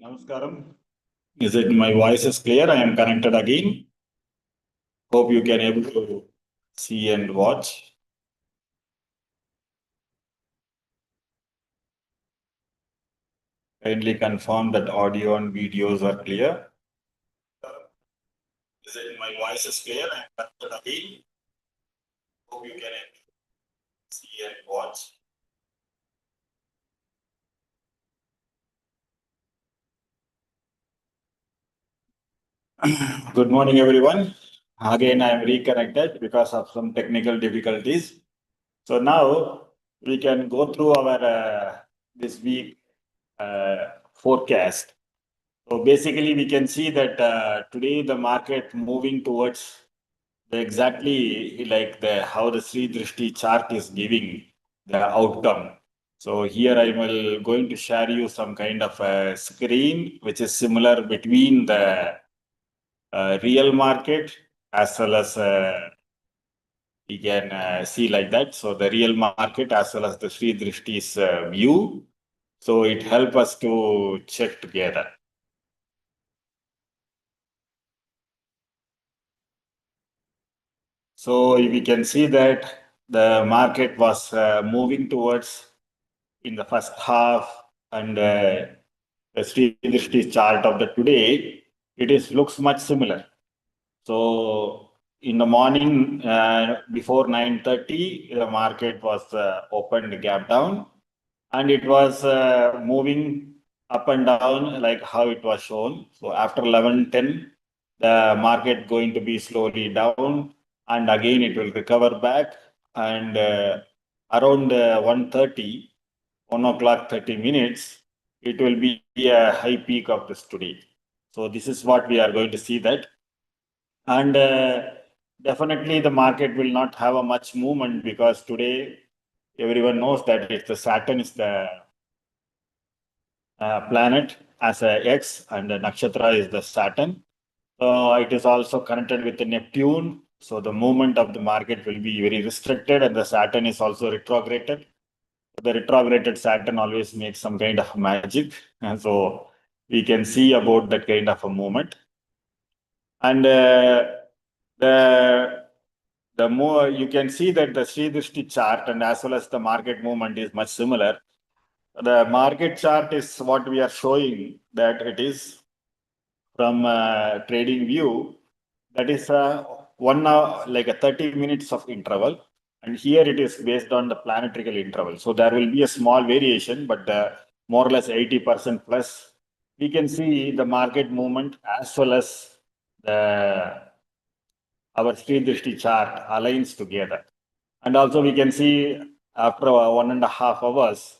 Namaskaram. Is it my voice is clear? I am connected again. Hope you can able to see and watch. Kindly confirm that audio and videos are clear. Is it my voice is clear? I am connected again. Hope you can able to see and watch. Good morning, everyone. Again, I am reconnected because of some technical difficulties. So now we can go through our this week forecast. So basically, we can see that today the market moving towards exactly like the how the Sri Drishti chart is giving the outcome. So here I will going to share you some kind of a screen which is similar between the real market as well as we can see like that. So the real market as well as the Sri Drishti's view. So it help us to check together. So we can see that the market was moving towards in the first half and the Sri Drishti chart of the today, it is looks much similar. So in the morning before 9:30, the market was opened gap down and it was moving up and down like how it was shown. So after 11:10, the market going to be slowly down and again it will recover back and around 1:30, 1 o'clock 30 minutes, it will be a high peak of this today. So this is what we are going to see that. And definitely the market will not have a much movement because today everyone knows that it's the Saturn is the planet as a X and the nakshatra is the Saturn. So it is also connected with the Neptune. So the movement of the market will be very restricted and the Saturn is also retrograded. The retrograded Saturn always makes some kind of magic. And so we can see about that kind of a movement. And the more you can see that the Sri Drishti chart and as well as the market movement is much similar. The market chart is what we are showing that it is from trading view. That is one hour, like a 30 minutes of interval. And here it is based on the planetary interval. So there will be a small variation, but more or less 80% plus. We can see the market movement as well as the our Sri Drishti chart aligns together. And also we can see after 1.5 hours,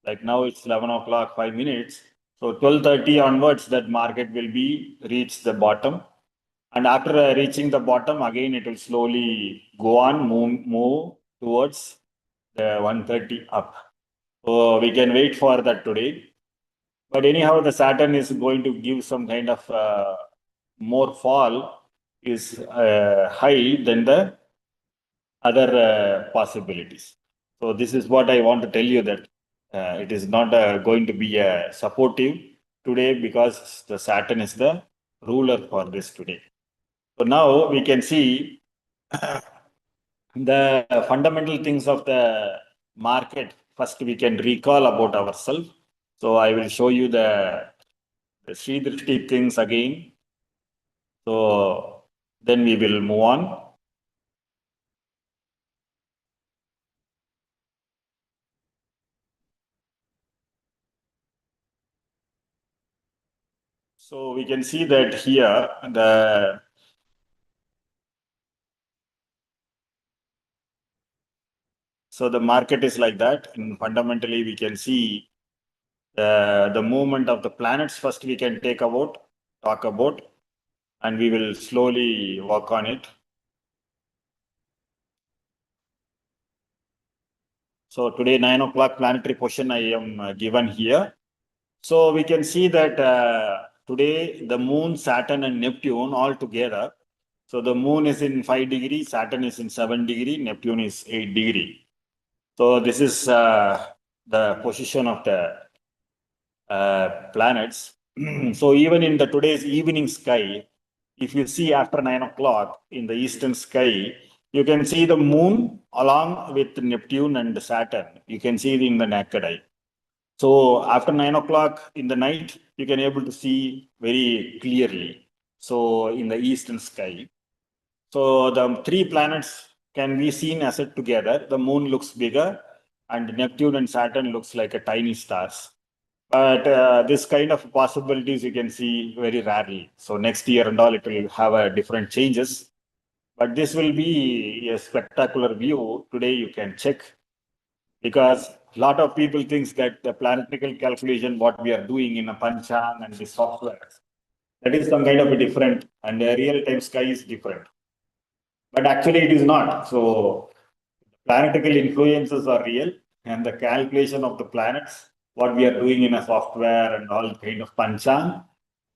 like now it's 11 o'clock, 5 minutes. So 12:30 onwards, that market will be reach the bottom. And after reaching the bottom, again, it will slowly go on, move towards the 1:30 up. So we can wait for that today. But anyhow, the Saturn is going to give some kind of more fall is high than the other possibilities. So this is what I want to tell you that it is not going to be supportive today because the Saturn is the ruler for this today. So now we can see the fundamental things of the market. First, we can recall about ourselves. So I will show you the Sri Drishti things again. So then we will move on. So we can see that here so the market is like that, and fundamentally we can see the movement of the planets. First, we can talk about, and we will slowly work on it. So today 9 o'clock planetary position I am given here. So we can see that today the Moon, Saturn, and Neptune all together. So the Moon is in 5 degrees, Saturn is in 7 degrees, Neptune is 8 degrees. So this is the position of the planets. So even in the today's evening sky, if you see after 9 o'clock in the eastern sky, you can see the moon along with Neptune and Saturn. You can see it in the naked eye. So after 9 o'clock in the night, you can able to see very clearly. So in the eastern sky. So the three planets can be seen as it together. The moon looks bigger and Neptune and Saturn looks like a tiny stars. But this kind of possibilities you can see very rarely. So next year and all, it will have a different changes. But this will be a spectacular view. Today you can check because a lot of people thinks that the planetary calculation, what we are doing in a Panchang and the software, that is some kind of a different and the real time sky is different. But actually it is not. So planetary influences are real and the calculation of the planets, what we are doing in a software and all kind of Panchang,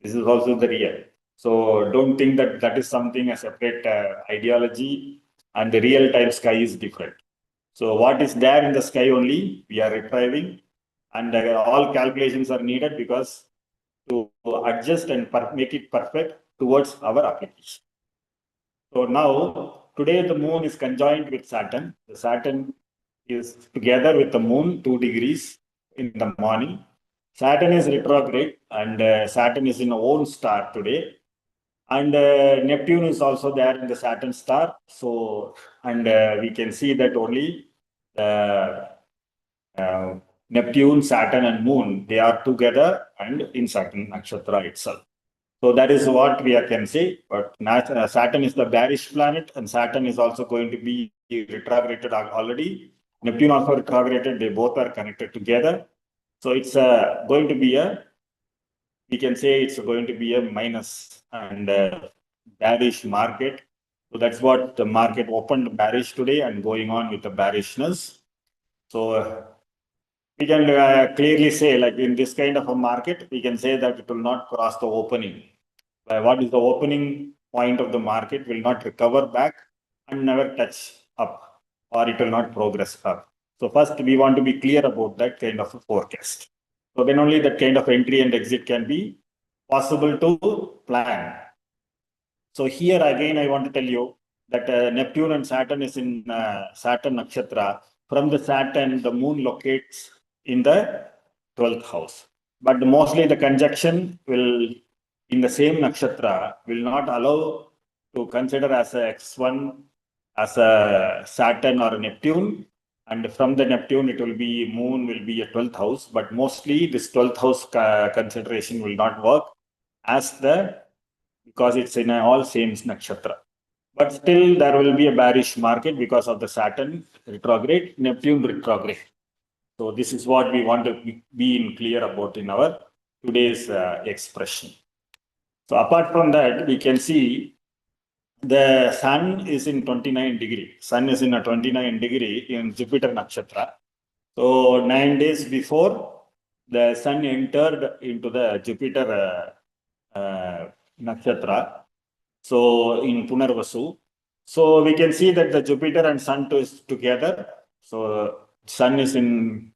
this is also the real. So don't think that that is something a separate ideology and the real time sky is different. So what is there in the sky only, we are retrieving and all calculations are needed because to adjust and make it perfect towards our application. So now, today the moon is conjoined with Saturn. The Saturn is together with the moon 2 degrees in the morning. Saturn is retrograde and Saturn is in a own star today. And Neptune is also there in the Saturn star. So, and we can see that only Neptune, Saturn, and Moon, they are together and in Saturn Nakshatra itself. So that is what we can say. But Saturn is the bearish planet, and Saturn is also going to be retrograded already. Neptune also retrograded. They both are connected together. So it's going to be we can say it's going to be a minus and bearish market. So that's what the market opened bearish today and going on with the bearishness. So we can clearly say, like in this kind of a market, we can say that it will not cross the opening. What is the opening point of the market will not recover back and never touch up, or it will not progress up. So first, we want to be clear about that kind of a forecast. So then only that kind of entry and exit can be possible to plan. So here again, I want to tell you that Neptune and Saturn is in Saturn Nakshatra. From the Saturn, the moon locates in the 12th house. But mostly the conjunction will, in the same Nakshatra, will not allow to consider as a X1 as a Saturn or a Neptune. And from the Neptune, it will be moon will be a 12th house. But mostly this 12th house consideration will not work as the because it's in all same nakshatra. But still, there will be a bearish market because of the Saturn retrograde, Neptune retrograde. So this is what we want to be in clear about in our today's expression. So apart from that, we can see the Sun is in 29 degree. Sun is in a 29 degree in Jupiter nakshatra. So 9 days before, the Sun entered into the Jupiter nakshatra. So in Punarvasu. So we can see that the Jupiter and Sun is together. So Sun is in,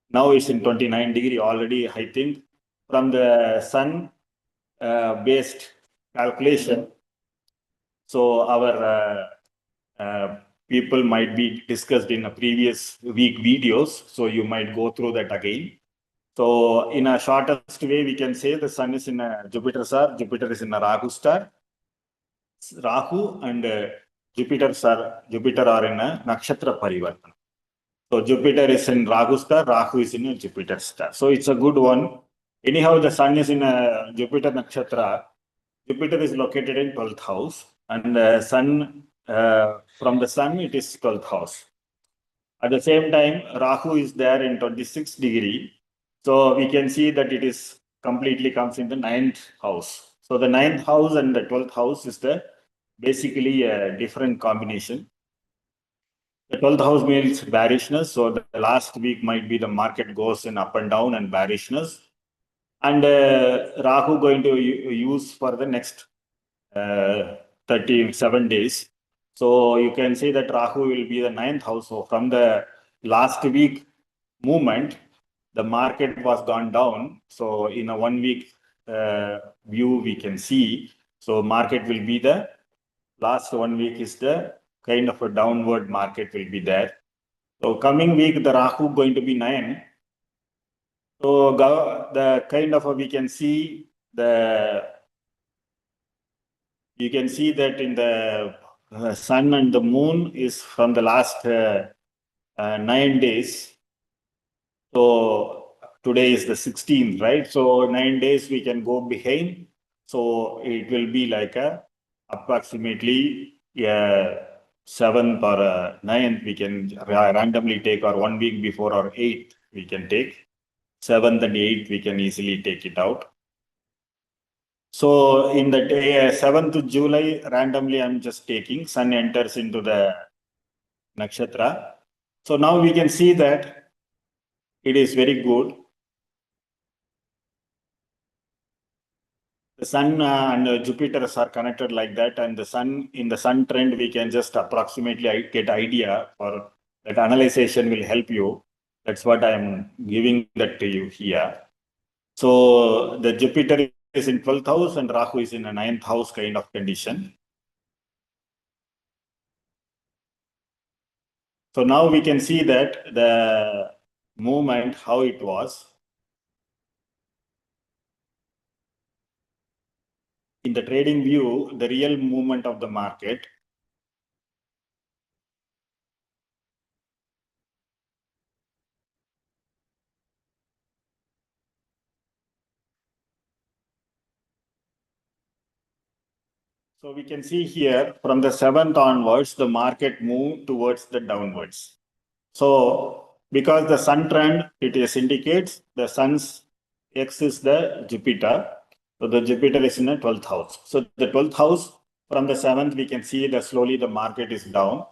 now is in 29 degree already, I think. From the Sun based calculation. So our people might be discussed in a previous week videos. So you might go through that again. So in a shortest way, we can say the Sun is in a Jupiter star, Jupiter is in a Rahu star. Rahu and Jupiter are in a nakshatra parivartana. So Jupiter is in Rahu star, Rahu is in a Jupiter star. So it's a good one. Anyhow, the Sun is in a Jupiter nakshatra. Jupiter is located in 12th house, and Sun from the Sun it is 12th house. At the same time, Rahu is there in 26 degree. So we can see that it is completely comes in the 9th house. So the 9th house and the 12th house is the basically a different combination. The 12th house means bearishness. So the last week might be the market goes in up and down and bearishness. And Rahu going to use for the next 37 days. So you can say that Rahu will be the 9th house. So from the last week movement, the market was gone down. So in a 1 week view we can see. So market will be the last 1 week is the kind of a downward market will be there. So coming week, the Rahu going to be 9. So the kind of we can see you can see that in the sun and the moon is from the last 9 days. So today is the 16th, right? So 9 days we can go behind. So it will be like approximately 7th or 9th we can randomly take, or 1 week before, or 8th we can take. 7th and 8th we can easily take it out. So in the day 7th July, randomly I'm just taking, sun enters into the nakshatra. So now we can see that it is very good. The sun and Jupiter are connected like that, and the sun, in the sun trend, we can just approximately get idea, or that analyzation will help you. That's what I am giving that to you here. So the Jupiter is in 12th house and Rahu is in a 9th house kind of condition. So now we can see that the movement, how it was. In the trading view, the real movement of the market. So we can see here from the 7th onwards, the market moved towards the downwards. So because the sun trend, it is indicates the sun's X is the Jupiter. So the Jupiter is in the 12th house. So the 12th house, from the 7th, we can see that slowly the market is down.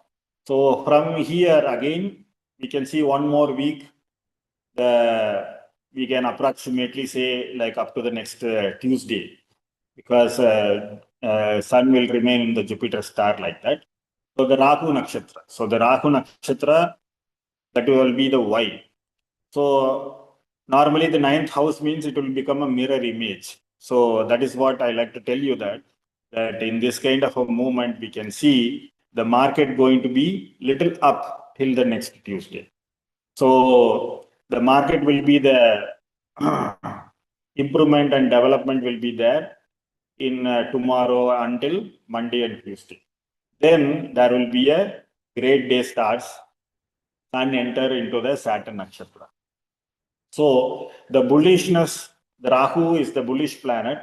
So from here again, we can see 1 more week, we can approximately say like up to the next Tuesday, because sun will remain in the Jupiter star like that. So the Rahu nakshatra. So the Rahu nakshatra, that will be the Y. So normally the 9th house means it will become a mirror image. So that is what I like to tell you, that in this kind of a movement, we can see the market going to be little up till the next Tuesday. So the market will be the improvement and development will be there in tomorrow until Monday and Tuesday. Then there will be a great day starts, sun enter into the Saturn nakshatra. So the bullishness, the Rahu is the bullish planet,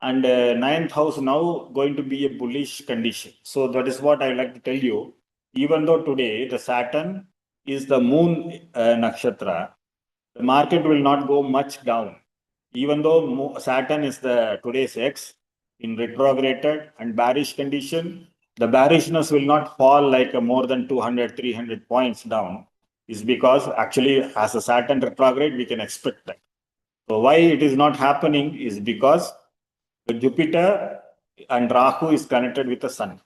and 9th house now going to be a bullish condition. So that is what I like to tell you. Even though today the Saturn is the moon nakshatra, the market will not go much down. Even though Saturn is the today's X in retrograded and bearish condition, the bearishness will not fall like more than 200, 300 points down. Is because actually as a Saturn retrograde, we can expect that. So why it is not happening is because the Jupiter and Rahu is connected with the sun.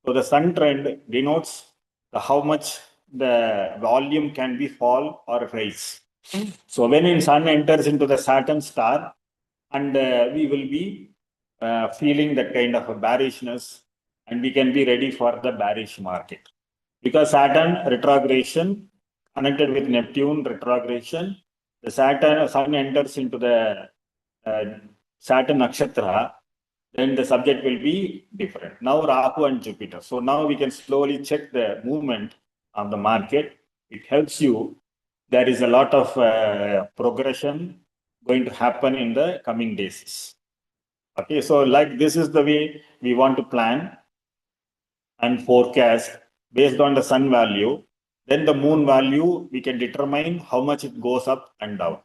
So the sun trend denotes how much the volume can be fall or rise. So when in sun enters into the Saturn star, and we will be feeling that kind of a bearishness, and we can be ready for the bearish market. Because Saturn retrogradation connected with Neptune retrogradation, the sun enters into the Saturn nakshatra, then the subject will be different. Now Rahu and Jupiter. So now we can slowly check the movement of the market. It helps you. There is a lot of progression going to happen in the coming days. Okay, so like this is the way we want to plan and forecast based on the sun value. Then the moon value, we can determine how much it goes up and down.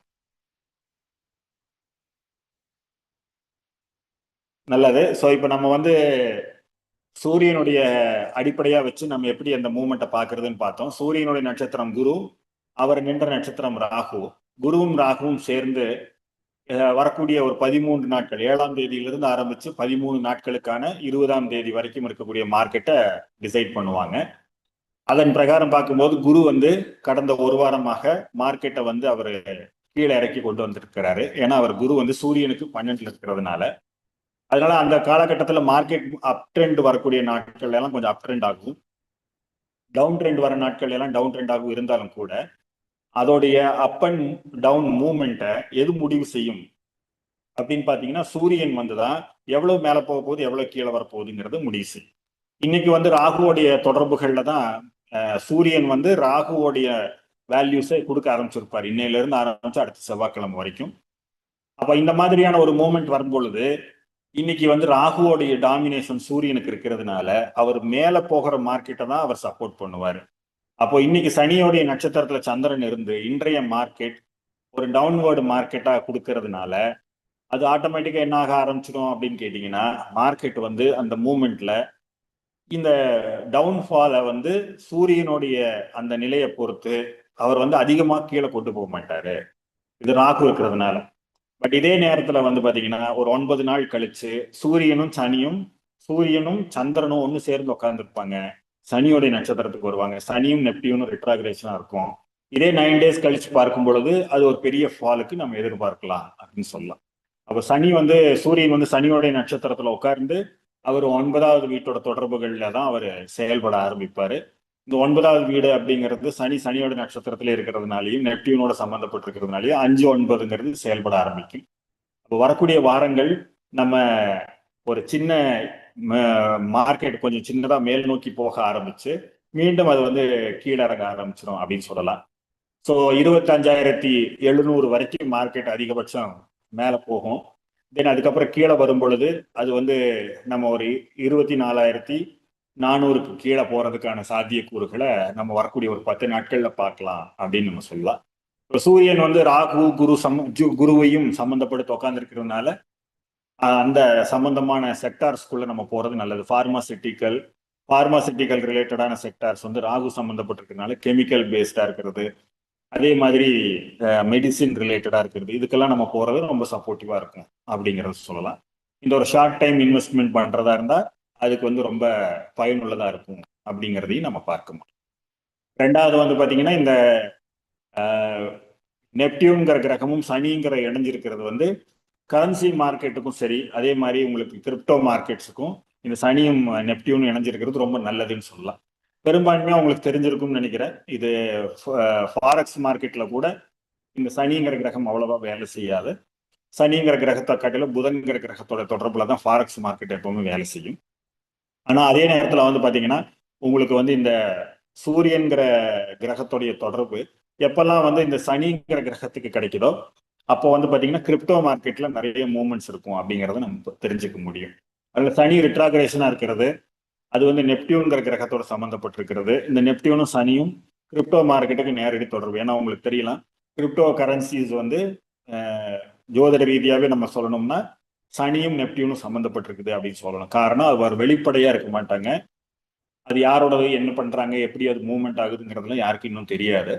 நல்லது. So இப்போ நம்ம வந்து சூரியனுடைய அடிப்படையா வச்சு நம்ம எப்படி அந்த மூமெண்ட்டை பார்க்கறதுன்னு பார்த்தோம். சூரியனுடைய நட்சத்திரம் குரு, அவர் நின்ற நட்சத்திரம் ராகு. குருவும் ராகுவும் சேர்ந்து வரக்கூடிய ஒரு 13 நாட்கள், 7ஆம் தேதியிலிருந்து ஆரம்பிச்சு 13 நாட்களுக்கான 20ஆம் தேதி வரைக்கும் இருக்கக்கூடிய மார்க்கெட்டை டிசைட் பண்ணுவாங்க. அதன் பிரகாரம் பார்க்கும்போது குரு வந்து கடந்த ஒரு வாரமாக மார்க்கெட்டை வந்து அவர் கீழே இறக்கி கொண்டு வந்திருக்கிறாரு. ஏன்னா அவர் குரு வந்து சூரியனுக்கு 12ல இருக்கிறதுனால. அதனால அந்த காலகட்டத்தில் மார்க்கெட் அப் ட்ரெண்ட் வரக்கூடிய நாட்கள் எல்லாம் கொஞ்சம் அப் ட்ரெண்ட் ஆகும், டவுன் ட்ரெண்ட் வர நாட்கள் எல்லாம் டவுன் ட்ரெண்ட் ஆகும். இருந்தாலும் கூட அதோடைய அப் அண்ட் டவுன் மூவ்மெண்ட்டை எது முடிவு செய்யும் அப்படின்னு பாத்தீங்கன்னா, சூரியன் வந்துதான் எவ்வளவு மேல போக போகுது, எவ்வளவு கீழே வரப்போகுதுங்கிறது முடிவு செய்யும். இன்னைக்கு வந்து ராகுவோடைய தொடர்புகள்ல தான் சூரியன் வந்து ராகுவோடைய வேல்யூஸை கொடுக்க ஆரம்பிச்சிருப்பார். இன்னையில இருந்து ஆரம்பிச்சு அடுத்த செவ்வாய்க்கிழமை வரைக்கும். அப்ப இந்த மாதிரியான ஒரு மூமெண்ட் வரும் பொழுது இன்னைக்கு வந்து ராகுவோடைய டாமினேஷன் சூரியனுக்கு இருக்கிறதுனால அவர் மேல போகிற மார்க்கெட்டை தான் அவர் சப்போர்ட் பண்ணுவார். அப்போ இன்னைக்கு சனியோடைய நட்சத்திரத்துல சந்திரன் இருந்து இன்றைய மார்க்கெட் ஒரு டவுன்வர்டு மார்க்கெட்டா கொடுக்கறதுனால அது ஆட்டோமேட்டிக்கா என்ன ஆக ஆரம்பிச்சிடும் அப்படின்னு கேட்டீங்கன்னா, மார்க்கெட் வந்து அந்த மூமெண்ட்ல இந்த டவுன்ஃபாலை வந்து சூரியனுடைய அந்த நிலையை பொறுத்து அவர் வந்து அதிகமா கீழே கொண்டு போக மாட்டாரு, இது ராகு இருக்கிறதுனால. பட் இதே நேரத்துல வந்து பாத்தீங்கன்னா ஒரு 9 நாள் கழிச்சு சூரியனும் சந்திரனும் ஒன்னு சேர்ந்து உட்கார்ந்துருப்பாங்க, சனியோடைய நட்சத்திரத்துக்கு வருவாங்க, சனியும் நெப்டியூனும் ரிட்ராகிரேஷனா இருக்கும். இதே 9 டேஸ் கழிச்சு பார்க்கும் பொழுது அது ஒரு பெரிய ஃபாலுக்கு நம்ம எதிர்பார்க்கலாம் அப்படின்னு சொல்லலாம். அப்ப சூரியன் வந்து சனியோடைய நட்சத்திரத்துல உட்கார்ந்து அவர் 9வது வீட்டோட தொடர்புகள்ல தான் அவர் செயல்பட ஆரம்பிப்பாரு. இந்த 9வது வீடு அப்படிங்கிறது சனியோட நட்சத்திரத்துல இருக்கிறதுனாலையும் நெப்டியூனோட சம்பந்தப்பட்டிருக்கிறதுனாலையும் 5, 9ங்கிறது செயல்பட ஆரம்பிக்கும். அப்போ வரக்கூடிய வாரங்கள் நம்ம ஒரு சின்ன மார்க்கெட் கொஞ்சம் சின்னதா மேல் நோக்கி போக ஆரம்பிச்சு மீண்டும் அது வந்து கீழறங்க ஆரம்பிச்சிடும் அப்படின்னு சொல்லலாம். ஸோ 25,700 வரைக்கும் மார்க்கெட் அதிகபட்சம் மேல போகும். தென் அதுக்கப்புறம் கீழே வரும் பொழுது அது வந்து நம்ம ஒரு 24,400க்கு கீழே போறதுக்கான சாத்தியக்கூறுகளை நம்ம வரக்கூடிய ஒரு 10 நாட்கள்ல பார்க்கலாம் அப்படின்னு நம்ம சொல்லலாம். இப்போ சூரியன் வந்து ராகு குருவையும் சம்பந்தப்படுத்த உட்காந்துருக்கிறதுனால அந்த சம்பந்தமான செக்டார்ஸ்குள்ள நம்ம போறது நல்லது. பார்மாசிட்டிக்கல் ரிலேட்டடான செக்டார்ஸ் வந்து ராகு சம்பந்தப்பட்டிருக்கிறதுனால கெமிக்கல் பேஸ்டா இருக்கிறது, அதே மாதிரி மெடிசின் ரிலேட்டடா இருக்கிறது, இதுக்கெல்லாம் நம்ம போறது ரொம்ப சப்போர்ட்டிவா இருக்கும் அப்படிங்கறத சொல்லலாம். இந்த ஒரு ஷார்ட் டைம் இன்வெஸ்ட்மெண்ட் பண்றதா இருந்தா அதுக்கு வந்து ரொம்ப பயனுள்ளதா இருக்கும் அப்படிங்கிறதையும் நம்ம பார்க்க முடியும். ரெண்டாவது வந்து பாத்தீங்கன்னா இந்த நெப்டியூன்கிற கிரகமும் சனிங்கிற இணைஞ்சிருக்கிறது வந்து கரன்சி மார்க்கெட்டுக்கும் சரி, அதே மாதிரி உங்களுக்கு கிரிப்டோ மார்க்கெட்ஸுக்கும் இந்த சனியும் நெப்டியூனும் இணைஞ்சிருக்கிறது ரொம்ப நல்லதுன்னு சொல்லலாம். பெரும்பான்மையா உங்களுக்கு தெரிஞ்சிருக்கும்னு நினைக்கிறேன். இது ஃபாரெக்ஸ் மார்க்கெட்ல கூட இந்த சனிங்கிற கிரகம் அவ்வளவா வேலை செய்யாது. சனிங்கிற கிரகத்தை காட்டிலும் புதன்கிற கிரகத்தோட தொடர்புல தான் ஃபாரெக்ஸ் மார்க்கெட் எப்பவுமே வேலை செய்யும். ஆனா அதே நேரத்துல வந்து பாத்தீங்கன்னா உங்களுக்கு வந்து இந்த சூரியன்கிற கிரகத்துடைய தொடர்பு எப்பெல்லாம் வந்து இந்த சனிங்கிற கிரகத்துக்கு கிடைக்குதோ அப்போ வந்து பாத்தீங்கன்னா கிரிப்டோ மார்க்கெட்ல நிறைய மூவ்மெண்ட்ஸ் இருக்கும் அப்படிங்கறத நம்ம தெரிஞ்சுக்க முடியும். அதுல சனி ரிட்ராகிரேஷனா இருக்கிறது அது வந்து நெப்டியூன்கிற கிரகத்தோட சம்பந்தப்பட்டிருக்கிறது. இந்த நெப்டியூனும் சனியும் கிரிப்டோ மார்க்கெட்டுக்கு நேரடி தொடர்பு. ஏன்னா உங்களுக்கு தெரியலாம், கிரிப்டோ கரன்சிஸ் வந்து ஜோதிட ரீதியாவே நம்ம சொல்லணும்னா சனியும் நெப்டியூனும் சம்பந்தப்பட்டிருக்குது அப்படின்னு சொல்லணும். காரணம் அவர் வெளிப்படையா இருக்க மாட்டாங்க, அது யாரோட என்ன பண்றாங்க எப்படி அது மூவ்மெண்ட் ஆகுதுங்கிறதுலாம் யாருக்கும் இன்னும் தெரியாது.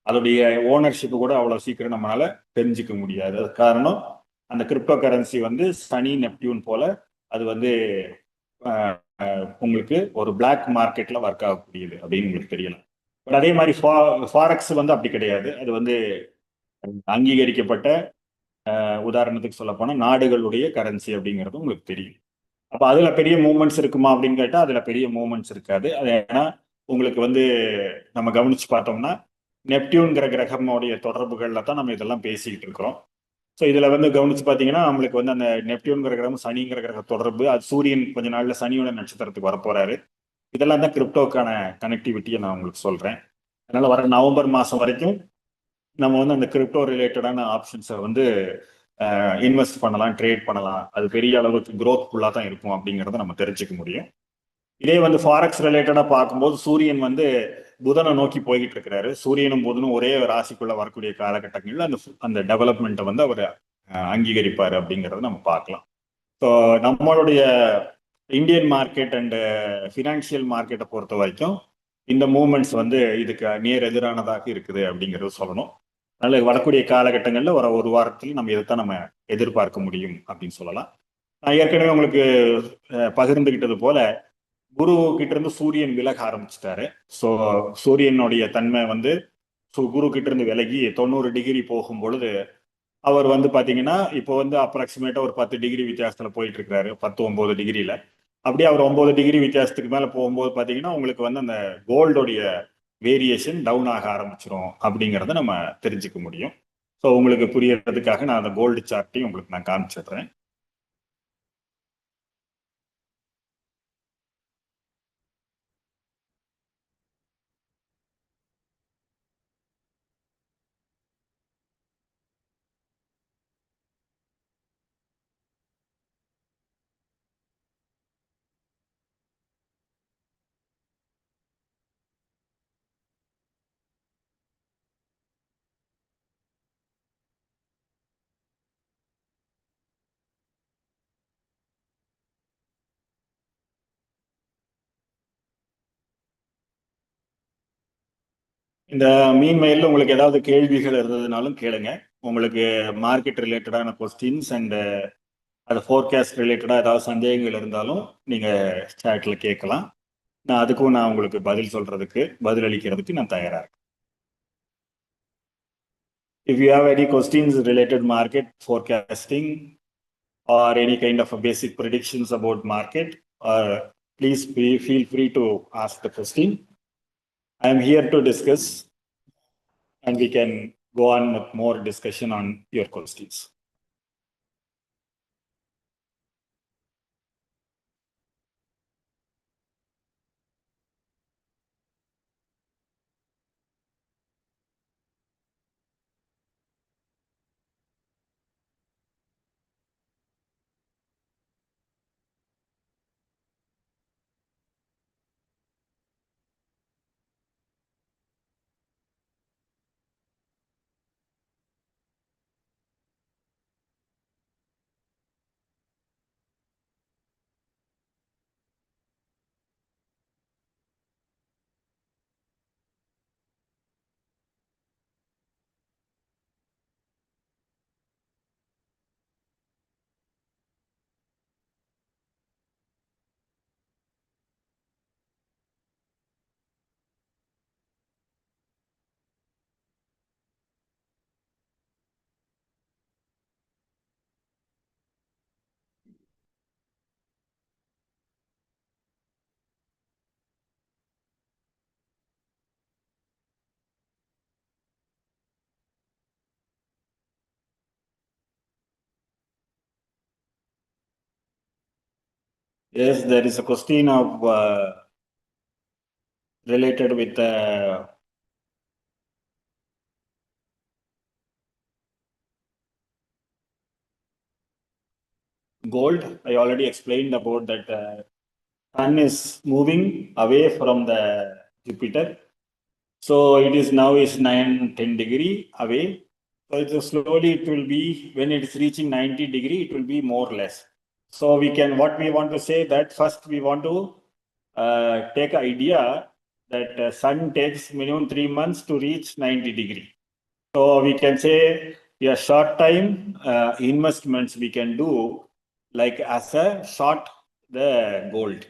அதோடைய ஓனர்ஷிப் கூட அவ்வளவு சீக்கிரம் நம்மளால தெரிஞ்சுக்க முடியாது. அது காரணம் அந்த கிரிப்டோ கரன்சி வந்து சனி நெப்டியூன் போல அது வந்து உங்களுக்கு ஒரு பிளாக் மார்க்கெட்ல ஒர்க் ஆகக்கூடியது அப்படின்னு உங்களுக்கு தெரியலாம். பட் அதே மாதிரி ஃபாரெக்ஸ் வந்து அப்படி கிடையாது. அது வந்து அங்கீகரிக்கப்பட்ட உதாரணத்துக்கு சொல்ல போனா நாடுகளுடைய கரன்சி அப்படிங்கிறது உங்களுக்கு தெரியும். அப்ப அதுல பெரிய மூவ்மெண்ட்ஸ் இருக்குமா அப்படின்னு கேட்டா அதுல பெரிய மூவ்மெண்ட்ஸ் இருக்காது. அது ஏன்னா உங்களுக்கு வந்து நம்ம கவனிச்சு பார்த்தோம்னா நெப்டியூன்கிற கிரகமுடைய தொடர்புகள்ல தான் நம்ம இதெல்லாம் பேசிக்கிட்டு இருக்கிறோம். ஸோ இதுல வந்து கவனிச்சு பார்த்தீங்கன்னா நம்மளுக்கு வந்து அந்த நெப்டியூன்கிற கிரகம் சனிங்கிற கிரக தொடர்பு, அது சூரியன் கொஞ்ச நாள்ல சனியோட நட்சத்திரத்துக்கு வரப்போறாரு. இதெல்லாம் தான் கிரிப்டோக்கான கனெக்டிவிட்டியை நான் உங்களுக்கு சொல்றேன். அதனால வர நவம்பர் மாசம் வரைக்கும் நம்ம வந்து அந்த கிரிப்டோ ரிலேட்டடான ஆப்ஷன்ஸை வந்து இன்வெஸ்ட் பண்ணலாம், ட்ரேட் பண்ணலாம். அது பெரிய அளவுக்கு growth ஃபுல்லாக தான் இருக்கும் அப்படிங்கிறத நம்ம தெரிஞ்சுக்க முடியும். இதே வந்து ஃபாரெக்ஸ் ரிலேட்டடா பார்க்கும்போது சூரியன் வந்து புதனை நோக்கி போய்கிட்டு இருக்கிறாரு. சூரியனும் புதனும் ஒரே ராசிக்குள்ள வரக்கூடிய காலகட்டங்களில் அந்த டெவலப்மெண்ட்டை வந்து அவர் அங்கீகரிப்பார் அப்படிங்கிறத நம்ம பார்க்கலாம். ஸோ நம்மளுடைய இந்தியன் மார்க்கெட் அண்ட் ஃபினான்ஷியல் மார்க்கெட்டை பொறுத்த வரைக்கும் இந்த மூவ்மெண்ட்ஸ் வந்து இதுக்கு நேர் எதிரானதாக இருக்குது அப்படிங்கிறது சொல்லணும். அதனால வரக்கூடிய காலகட்டங்களில் ஒரு வாரத்தில் நம்ம இதைத்தான் நம்ம எதிர்பார்க்க முடியும் அப்படின்னு சொல்லலாம். நான் ஏற்கனவே உங்களுக்கு பகிர்ந்துகிட்டது போல குரு கிட்ட இருந்து சூரியன் விலக ஆரம்பிச்சிட்டாரு. ஸோ சூரியனுடைய தன்மை வந்து குரு கிட்ட இருந்து விலகி 90 டிகிரி போகும் பொழுது அவர் பாத்தீங்கன்னா இப்போ அப்ராக்சிமேட்டா ஒரு 10 டிகிரி வித்தியாசத்துல போயிட்டு இருக்காரு, 10-9 டிகிரில. அப்படியே அவர் 9 டிகிரி வித்தியாசத்துக்கு மேல போகும்போது பாத்தீங்கன்னா உங்களுக்கு அந்த கோல்டோடைய வேரியேஷன் டவுன் ஆக ஆரம்பிச்சிரும் அப்படிங்கிறத நம்ம தெரிஞ்சுக்க முடியும். ஸோ உங்களுக்கு புரியறதுக்காக நான் அந்த கோல்டு சார்ட்டையும் உங்களுக்கு நான் காமிச்சிடுறேன். இந்த மீன்மெயிலில் உங்களுக்கு ஏதாவது கேள்விகள் இருந்ததுனாலும் கேளுங்க. உங்களுக்கு மார்க்கெட் ரிலேட்டடான கொஸ்டின்ஸ் அண்ட் அது ஃபோர்காஸ்ட் ரிலேட்டடாக ஏதாவது சந்தேகங்கள் இருந்தாலும் நீங்கள் சாட்ல கேட்கலாம். நான் உங்களுக்கு பதில் சொல்றதுக்கு பதிலளிக்கிறதுக்கு நான் தயாராக இருக்கேன். If you have any questions related market forecasting or any kind of a basic predictions about market, please feel free to ask the question. I am here to discuss and we can go on with more discussion on your questions. Yes, there is a question of related with gold. I already explained about that. Sun is moving away from the Jupiter, so it is now is 9-10 degree away. So slowly it will be, when it is reaching 90 degree, it will be more or less. So what we want to say that first we want to take idea that sun takes minimum 3 months to reach 90 degree. So we can say a short time investments we can do like as a short the gold.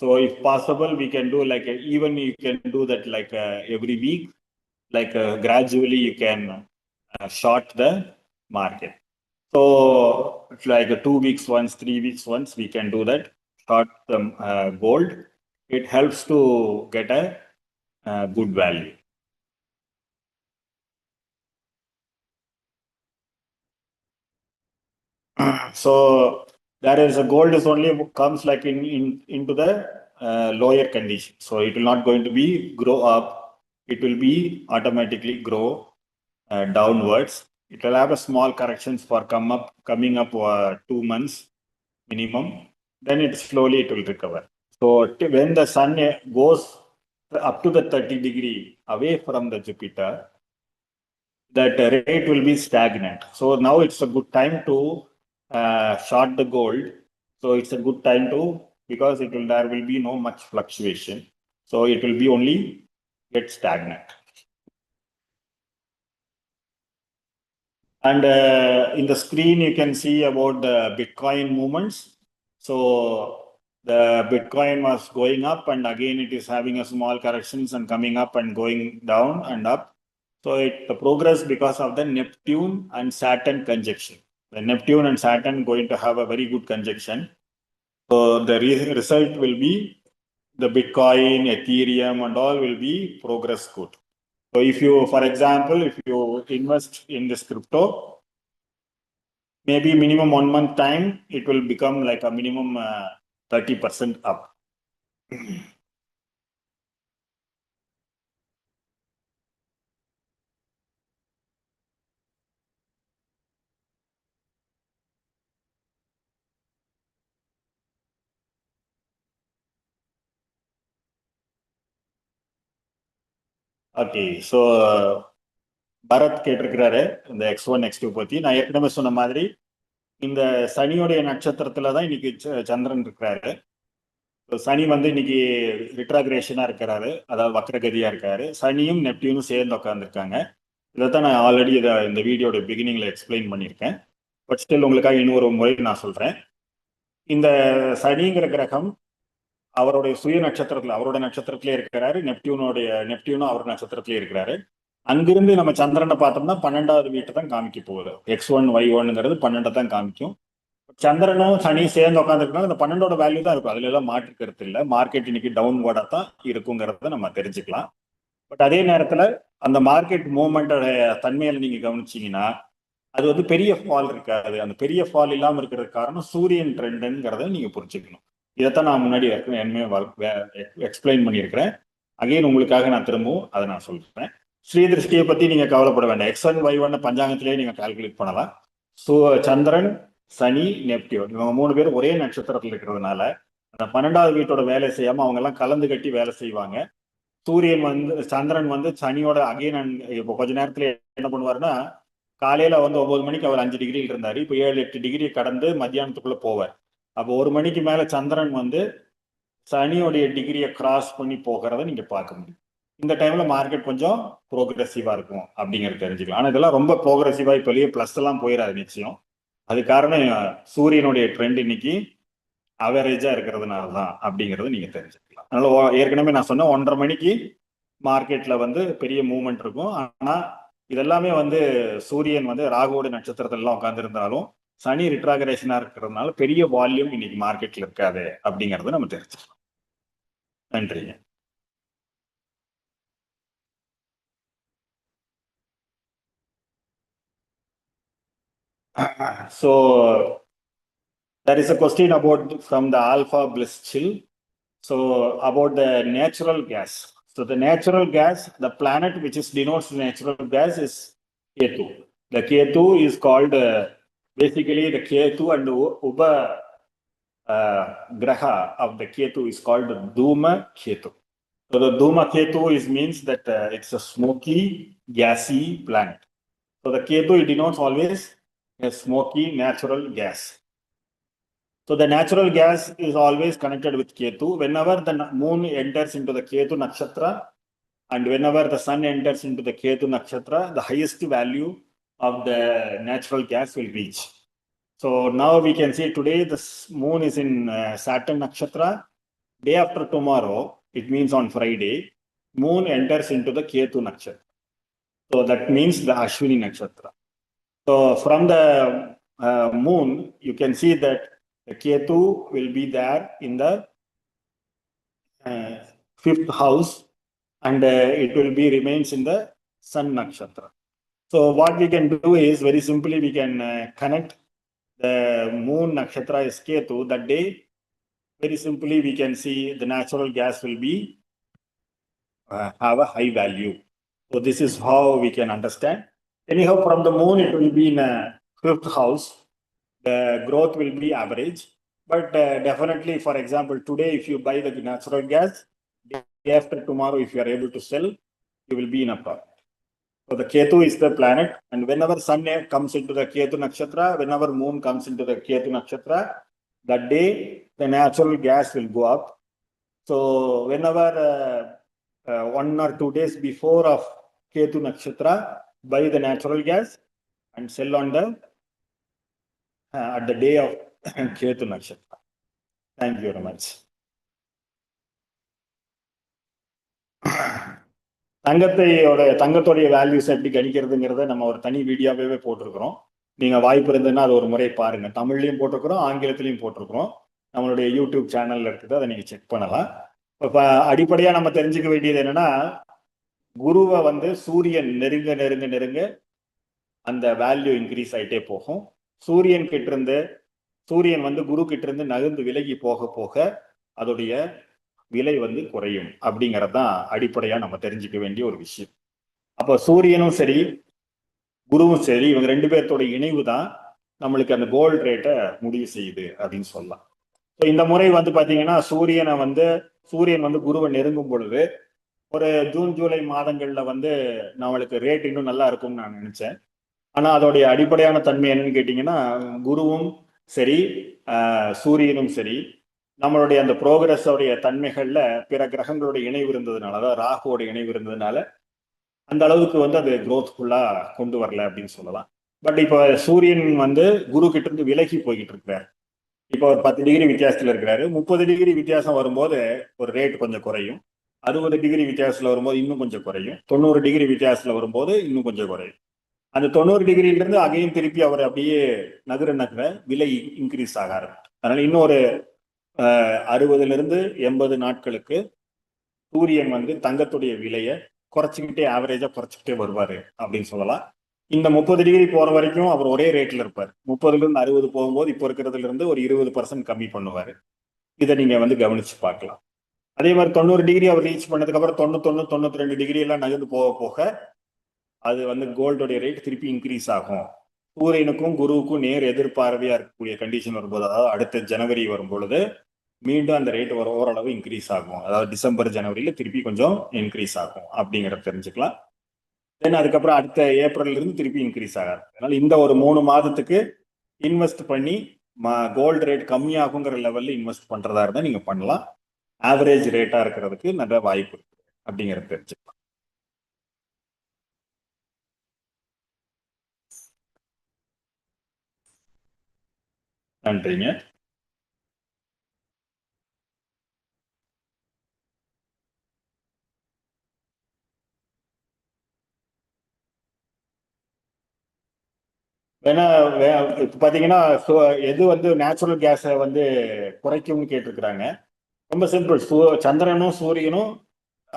So if possible, we can do like even you can do that like every week, like gradually you can short the market. So it's like 2 weeks once, 3 weeks once, we can do that, short the gold. It helps to get a good value. So there is a gold is only comes like into the lower condition. So it will not going to be grow up. It will be automatically grow downwards. It will have a small corrections for coming up 2 months minimum. Then it will recover. So when the sun goes up to the 30 degree away from the Jupiter, that rate will be stagnant. So now it's a good time to short the gold. So it's a good time to, because there will be no much fluctuation. So it will be only get stagnant. And in the screen, you can see about the Bitcoin movements. So the Bitcoin was going up and again it is having a small corrections and coming up and going down and up. So the progress because of the Neptune and Saturn conjunction. The Neptune and Saturn going to have a very good conjunction. So the result will be the Bitcoin, Ethereum, and all will be progress good. So if you, for example, if you invest in this crypto, maybe minimum 1 month time, it will become like a minimum 30% up. Okay, so Bharat கேட்டிருக்கிறாரு இந்த X1 X2 பத்தி. நான் ஏற்கனவே சொன்ன மாதிரி இந்த சனியோடைய நட்சத்திரத்துல தான் இன்னைக்கு சந்திரன் இருக்கிறாரு. சனி வந்து இன்னைக்கு ரிட்ராகிரேஷனா இருக்கிறாரு, அதாவது வக்ரகதியா இருக்காரு. சனியும் நெப்டியூனும் சேர்ந்து உட்காந்துருக்காங்க. இதைத்தான் நான் ஆல்ரெடி இந்த வீடியோட பிகினிங்ல எக்ஸ்பிளைன் பண்ணியிருக்கேன். பட் ஸ்டில் உங்களுக்காக இன்னொரு முறை நான் சொல்றேன். இந்த சனிங்கிற கிரகம் அவருடைய சுய நட்சத்திரத்துல, அவரோட நட்சத்திரத்திலே இருக்கிறாரு. நெப்டியூனும் அவர் நட்சத்திரத்திலே இருக்கிறாரு. அங்கிருந்து நம்ம சந்திரனை பார்த்தோம்னா 12வது வீட்டை தான் காமிக்க போகுது. X1 Y1ங்கிறது 12 தான் காமிக்கும். சந்திரனும் சனி சேர்ந்து உட்காந்துருக்கனால இந்த 12ஓட வேல்யூ தான் இருக்கும். அதுல எல்லாம் மாற்று கருத்து இல்லை. மார்க்கெட் இன்னைக்கு டவுன்வர்டா தான் இருக்குங்கிறத நம்ம தெரிஞ்சுக்கலாம். பட் அதே நேரத்துல அந்த மார்க்கெட் மூவ்மெண்டோட தன்மையில நீங்க கவனிச்சீங்கன்னா அது வந்து பெரிய ஃபால் இருக்காது. அந்த பெரிய ஃபால் இல்லாம இருக்கிறதுக்கு காரணம் சூரியன் ட்ரெண்டுங்கிறத நீங்க புரிஞ்சுக்கணும். இதைத்தான் நான் முன்னாடி எக்ஸ்பிளைன் பண்ணியிருக்கிறேன். அகைன் உங்களுக்காக நான் திரும்பவும் அதை நான் சொல்றேன். ஸ்ரீதிருஷ்டியை பத்தி நீங்க கவலைப்பட வேண்டாம். X1 Y1 பஞ்சாங்கத்திலேயே நீங்க கால்குலேட் பண்ணலாம். ஸோ சந்திரன், சனி, நெப்டியூன் இவங்க 3 பேரும் ஒரே நட்சத்திரத்தில் இருக்கிறதுனால அந்த 12வது வீட்டோட வேலை செய்யாம அவங்க எல்லாம் கலந்து கட்டி வேலை செய்வாங்க. சூரியன் வந்து சந்திரன் வந்து சனியோட அகைன் இப்போ கொஞ்ச நேரத்துல என்ன பண்ணுவாருன்னா, காலையில வந்து 9 மணிக்கு அவர் 5 டிகிரியில் இருந்தாரு. இப்போ 7-8 டிகிரி கடந்து மத்தியானத்துக்குள்ள போவார். அப்போ 1 மணிக்கு மேல சந்திரன் வந்து சனியோடைய டிகிரியை கிராஸ் பண்ணி போகிறத நீங்க பார்க்க முடியும். இந்த டைம்ல மார்க்கெட் கொஞ்சம் ப்ரோக்ரெசிவா இருக்கும் அப்படிங்கிறது தெரிஞ்சுக்கலாம். ஆனா இதெல்லாம் ரொம்ப ப்ரோக்ரெசிவா இப்போ பிளஸ் எல்லாம் போயிடாது நிச்சயம். அது காரணம் சூரியனுடைய ட்ரெண்ட் இன்னைக்கு அவரேஜா இருக்கிறதுனால தான் அப்படிங்கறத நீங்க தெரிஞ்சுக்கலாம். அதனால ஏற்கனவே நான் சொன்ன 1:30 மணிக்கு மார்க்கெட்ல வந்து பெரிய மூவ்மெண்ட் இருக்கும். ஆனா இதெல்லாமே வந்து சூரியன் வந்து ராகுவோட நட்சத்திரத்துல எல்லாம் உட்கார்ந்து இருந்தாலும் சனி ரிட்ராகரேஷனா இருக்கிறதுனால பெரிய வால்யூம் இன்னைக்கு மார்க்கெட்ல இருக்காது அப்படிங்கறத நம்ம தெரிஞ்சுக்கலாம். நன்றிங்க. So there is a question about from the Alpha Bliss Chill. So about the natural gas. So the natural gas, the planet which is denotes natural gas is Ketu. The Ketu is called basically the Ketu and Uba Graha of the Ketu is called Dhuma Ketu. So the Dhuma Ketu means that it's a smoky, gassy planet. So the Ketu it denotes always a smoky natural gas. So the natural gas is always connected with Ketu. Whenever the moon enters into the Ketu nakshatra and whenever the sun enters into the Ketu nakshatra, the highest value of the natural gas will reach. So now we can see today the moon is in Saturn nakshatra. Day after tomorrow, it means on Friday, moon enters into the Ketu nakshatra. So that means the Ashwini nakshatra. So from the moon, you can see that the Ketu will be there in the 5th house and it will be remains in the Sun nakshatra. So what we can do is very simply we can connect the moon nakshatra is Ketu. That day, very simply we can see the natural gas will be have a high value. So this is how we can understand. Anyhow, from the moon it will be in a 5th house. The growth will be average, but definitely, for example, today if you buy the natural gas, day after tomorrow if you are able to sell, you will be in a profit. So the Ketu is the planet, and whenever sun comes into the Ketu nakshatra, whenever moon comes into the Ketu nakshatra, that day the natural gas will go up. So whenever 1 or 2 days before of Ketu nakshatra, buy the natural gas and sell on the at the day of Ketu nakshatra. Thank you very much. தங்கத்தோடைய values எப்படி கணிக்கிறதுங்கிறத நம்ம ஒரு தனி வீடியோவே போட்டிருக்கிறோம். நீங்க வாய்ப்பு இருந்ததுன்னா அது ஒரு முறை பாருங்க. தமிழ்லையும் போட்டிருக்கிறோம், ஆங்கிலத்திலையும் போட்டிருக்கிறோம். நம்மளுடைய யூடியூப் சேனல்ல இருக்குது, அதை நீங்க செக் பண்ணலாம். இப்ப அடிப்படையா நம்ம தெரிஞ்சுக்க வேண்டியது என்னன்னா, குருவை வந்து சூரியன் நெருங்க நெருங்க நெருங்க அந்த வேல்யூ இன்க்ரீஸ் ஆயிட்டே போகும். சூரியன் வந்து குரு கிட்ட இருந்து நகர்ந்து விலகி போக போக அதோடைய விலை வந்து குறையும் அப்படிங்கறதுதான் அடிப்படையா நம்ம தெரிஞ்சுக்க வேண்டிய ஒரு விஷயம். அப்போ சூரியனும் சரி குருவும் சரி இவங்க ரெண்டு பேர்த்தோட இணைவு தான் நம்மளுக்கு அந்த கோல்டு ரேட்டை முடிவு செய்யுது அப்படின்னு சொல்லலாம். இந்த முறை வந்து பாத்தீங்கன்னா சூரியன் வந்து குருவை நெருங்கும் பொழுது ஒரு ஜூன் ஜூலை மாதங்கள்ல வந்து நம்மளுக்கு ரேட் இன்னும் நல்லா இருக்கும்னு நான் நினைச்சேன். ஆனா அதோடைய அடிப்படையான தன்மை என்னன்னு கேட்டீங்கன்னா, குருவும் சரி சூரியனும் சரி நம்மளுடைய அந்த புரோகிரஸோடைய தன்மைகள்ல பிற கிரகங்களுடைய இணைவு இருந்ததுனால, அதாவது ராகுவோட இணைவு இருந்ததுனால அந்த அளவுக்கு வந்து அது குரோத்ஃபுல்லா கொண்டு வரல அப்படின்னு சொல்லலாம். பட் இப்போ சூரியன் வந்து குரு கிட்ட இருந்து விலகி போய்கிட்டு இருக்கிறார். இப்போ ஒரு 10 டிகிரி வித்தியாசத்துல இருக்கிறாரு. 30 டிகிரி வித்தியாசம் வரும்போது ஒரு ரேட் கொஞ்சம் குறையும். 60 டிகிரி வித்தியாசத்துல வரும்போது இன்னும் கொஞ்சம் குறையும். 90 டிகிரி வித்தியாசத்துல வரும்போது இன்னும் கொஞ்சம் குறையும். அந்த 90 டிகிரில இருந்து அகையும் திருப்பி அவர் அப்படியே நகர நகர விலை இன்க்ரீஸ் ஆக ஆரம்பிக்கும். அதனால இன்னும் ஒரு 60 லிருந்து 80 நாட்களுக்கு சூரியன் வந்து தங்கத்துடைய விலையை குறைச்சிக்கிட்டே ஆவரேஜா குறைச்சிக்கிட்டே வருவாரு அப்படின்னு சொல்லலாம். இந்த 30 டிகிரி போற வரைக்கும் அவர் ஒரே ரேட்ல இருப்பார். 30 லிருந்து 60 போகும்போது இப்போ இருக்கிறதுல இருந்து ஒரு 20% கம்மி பண்ணுவாரு. இதை நீங்க வந்து கவனிச்சு பார்க்கலாம். அதே மாதிரி 90 டிகிரி அவர் ரீச் பண்ணதுக்கு அப்புறம் 91 92 டிகிரி எல்லாம் நகர்ந்து போக போக அது வந்து கோல்டோடைய ரேட் திருப்பி இன்க்ரீஸ் ஆகும். சூரியனுக்கும் குருவுக்கும் நேர் எதிர்பார்வையா இருக்கக்கூடிய கண்டிஷன் வரும்போது, அதாவது அடுத்த ஜனவரி வரும் பொழுது மீண்டும் அந்த ரேட் ஓரளவு இன்க்ரீஸ் ஆகும். அதாவது டிசம்பர் ஜனவரியில திருப்பி கொஞ்சம் இன்க்ரீஸ் ஆகும் அப்படிங்கிறத தெரிஞ்சுக்கலாம். தென் அதுக்கப்புறம் அடுத்த ஏப்ரல்ல இருந்து திருப்பி இன்க்ரீஸ் ஆகாது. அதனால இந்த ஒரு 3 மாதத்துக்கு இன்வெஸ்ட் பண்ணி கோல்டு ரேட் கம்மியாகுங்கிற லெவல்ல இன்வெஸ்ட் பண்றதா இருந்தா நீங்க பண்ணலாம். ஆவரேஜ் ரேட்டா இருக்கிறதுக்கு நல்ல வாய்ப்பு இருக்கு அப்படிங்கிறத தெரிஞ்சுக்கலாம். நன்றிங்க. ஏன்னா இப்ப பாத்தீங்கன்னா எது வந்து நேச்சுரல் கேஸை வந்து குறைக்கும்னு கேட்டிருக்கிறாங்க. ரொம்ப சிம்பிள். சந்திரனும் சூரியனும்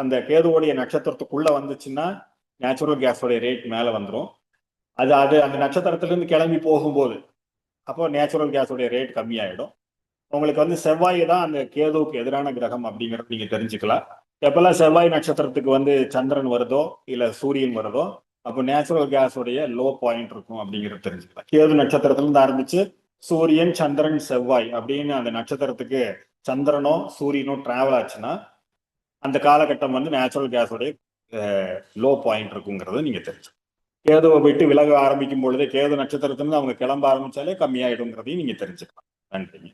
அந்த கேதுவோடைய நட்சத்திரத்துக்குள்ள வந்துச்சுன்னா நேச்சுரல் கேஸோடைய ரேட் மேல வந்துடும். அது அது அந்த நட்சத்திரத்திலிருந்து கிளம்பி போகும்போது அப்போ நேச்சுரல் கேஸோடைய ரேட் கம்மியாயிடும். உங்களுக்கு வந்து செவ்வாய் தான் அந்த கேதுவுக்கு எதிரான கிரகம் அப்படிங்கிறது நீங்க தெரிஞ்சுக்கலாம். எப்பெல்லாம் செவ்வாய் நட்சத்திரத்துக்கு வந்து சந்திரன் வருதோ இல்ல சூரியன் வருதோ அப்போ நேச்சுரல் கேஸோடைய லோ பாயிண்ட் இருக்கும் அப்படிங்கிறது தெரிஞ்சுக்கலாம். கேது நட்சத்திரத்துல இருந்து ஆரம்பிச்சு சூரியன் சந்திரன் செவ்வாய் அப்படின்னு அந்த நட்சத்திரத்துக்கு சந்திரனோ சூரியனோ டிராவல் ஆச்சுன்னா அந்த காலகட்டம் வந்து நேச்சுரல் கேஸோடைய லோ பாயிண்ட் இருக்குங்கிறத நீங்க தெரிஞ்சுக்கலாம். கேதுவை விட்டு விலக ஆரம்பிக்கும் பொழுது கேது நட்சத்திரத்திலிருந்து அவங்க கிளம்ப ஆரம்பிச்சாலே கம்மியாயிடுங்கிறதையும் நீங்க தெரிஞ்சுக்கலாம். நன்றிங்க.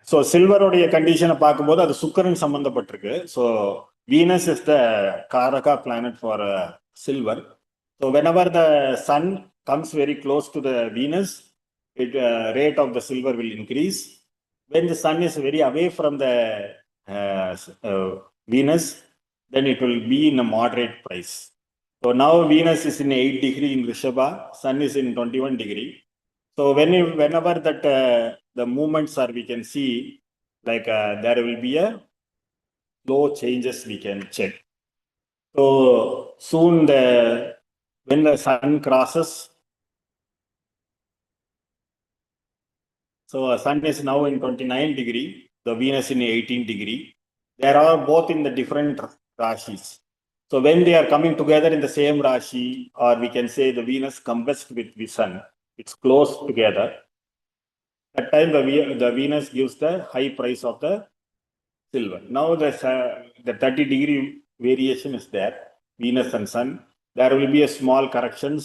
ஸோ சில்வருடைய கண்டிஷனை பார்க்கும்போது அது சுக்கரன் சம்பந்தப்பட்டிருக்கு. So Venus is the karaka planet for silver. So whenever the sun comes very close to the Venus, it rate of the silver will increase. When the sun is very away from the uh, uh, Venus, then it will be in a moderate price. So now Venus is in 8 degree in Rishabha, sun is in 21 degree. So whenever that the movements are, we can see like there will be a slow changes we can check. So soon when the sun crosses, so sun is now in 29 degree, the Venus in 18 degree. They are both in the different rashis. So when they are coming together in the same rashi, or we can say the Venus combust with the sun, it's close together. That time the Venus gives the high price of the silver. Now the 30 degree variation is there, Venus and Sun. There will be a small corrections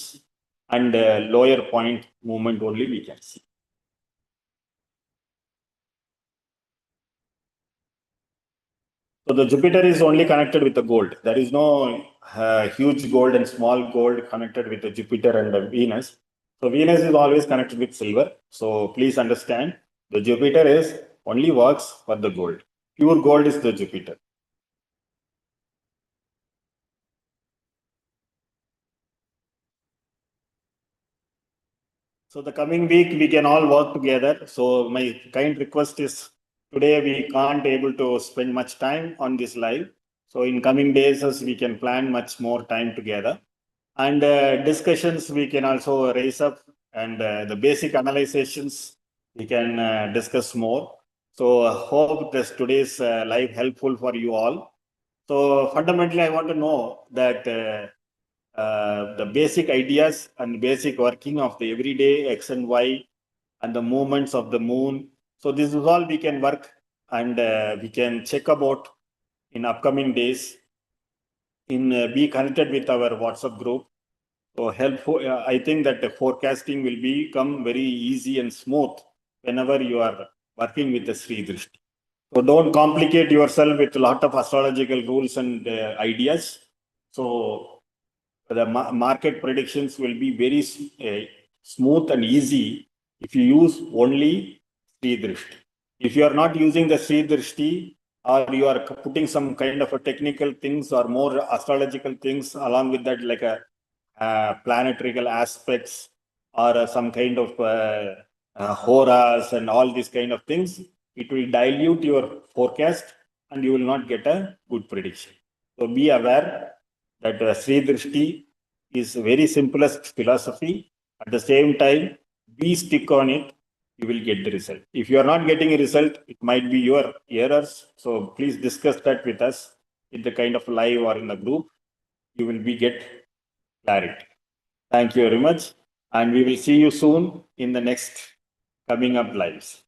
and lower point movement only we can see. So the Jupiter is only connected with the gold. There is no huge gold and small gold connected with the Jupiter and the Venus. So Venus is always connected with silver. So please understand the Jupiter is only works for the gold. Pure gold is the Jupiter. So the coming week we can all work together. So my kind request is today we can't able to spend much time on this live. So in coming days we can plan much more time together. And discussions we can also raise up, and the basic analyzations we can discuss more. So hope this today's live helpful for you all. So fundamentally, I want to know that the basic ideas and basic working of the everyday X and Y and the movements of the moon. So this is all we can work, and we can check about in upcoming days. In be connected with our WhatsApp group. So helpful. I think that the forecasting will become very easy and smooth whenever you are working with the Sri Drishti. So don't complicate yourself with a lot of astrological rules and ideas. So the market predictions will be very smooth and easy if you use only Sri Drishti. If you are not using the Sri Drishti, or you are putting some kind of a technical things or more astrological things along with that, like a planetary aspects or some kind of horas and all these kind of things, it will dilute your forecast and you will not get a good prediction. So be aware that Sri Drishti is very simplest philosophy. At the same time, be stick on it, you will get the result. If you are not getting a result, it might be your errors. So please discuss that with us in the kind of live or in the group. You will be get clarity. Thank you very much. And we will see you soon in the next coming up lives.